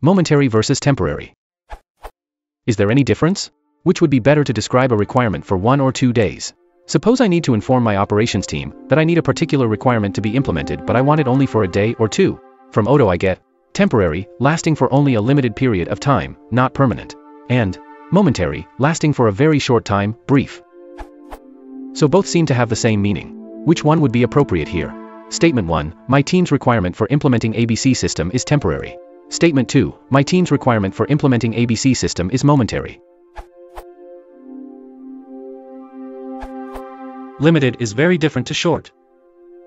Momentary versus temporary. Is there any difference? Which would be better to describe a requirement for 1 or 2 days? Suppose I need to inform my operations team that I need a particular requirement to be implemented, but I want it only for a day or 2. From Odo I get temporary, lasting for only a limited period of time, not permanent, and momentary, lasting for a very short time, brief. So both seem to have the same meaning. Which one would be appropriate here? Statement 1, my team's requirement for implementing ABC system is temporary. Statement 2, my team's requirement for implementing ABC system is momentary. Limited is very different to short.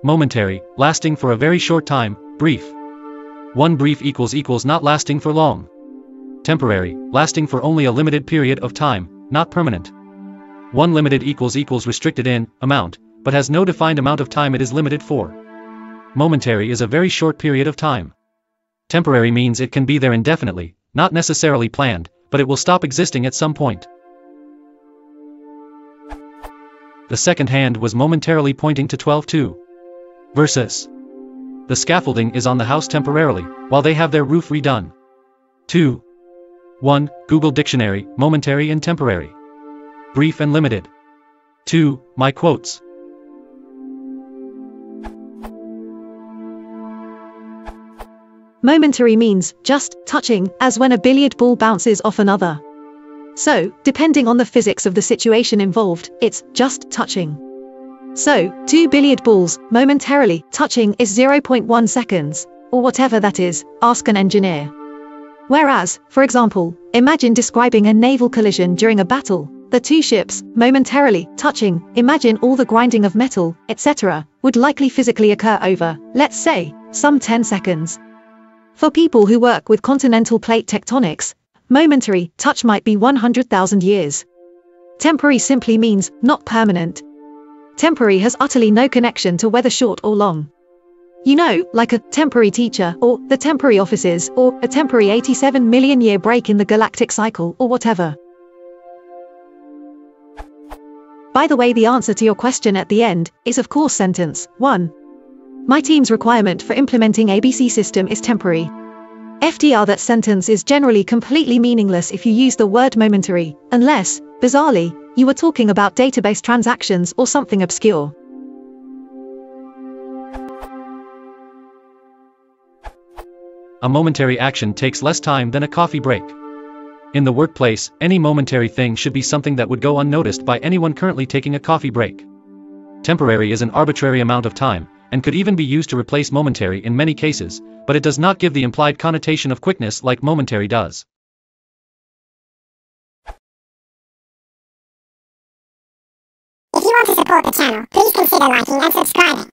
Momentary, lasting for a very short time, brief. One brief equals not lasting for long. Temporary, lasting for only a limited period of time, not permanent. One limited equals restricted in amount, but has no defined amount of time it is limited for. Momentary is a very short period of time. Temporary means it can be there indefinitely, not necessarily planned, but it will stop existing at some point. The second hand was momentarily pointing to 12:2. Versus. The scaffolding is on the house temporarily, while they have their roof redone. 2. 1. Google Dictionary, momentary and temporary. Brief and limited. 2. My quotes. Momentary means just touching, as when a billiard ball bounces off another. So, depending on the physics of the situation involved, it's just touching. So, 2 billiard balls momentarily touching is 0.1 seconds, or whatever that is, ask an engineer. Whereas, for example, imagine describing a naval collision during a battle. The 2 ships momentarily touching, imagine all the grinding of metal, etc., would likely physically occur over, let's say, some 10 seconds. For people who work with continental plate tectonics, momentary touch might be 100,000 years. Temporary simply means not permanent. Temporary has utterly no connection to whether short or long. You know, like a temporary teacher, or the temporary offices, or a temporary 87 million year break in the galactic cycle, or whatever. By the way, the answer to your question at the end is of course sentence 1. My team's requirement for implementing ABC system is temporary. FDR, that sentence is generally completely meaningless if you use the word momentary, unless, bizarrely, you were talking about database transactions or something obscure. A momentary action takes less time than a coffee break. In the workplace, any momentary thing should be something that would go unnoticed by anyone currently taking a coffee break. Temporary is an arbitrary amount of time, and could even be used to replace momentary in many cases, but it does not give the implied connotation of quickness like momentary does. If you want to support the channel, please consider liking and subscribing.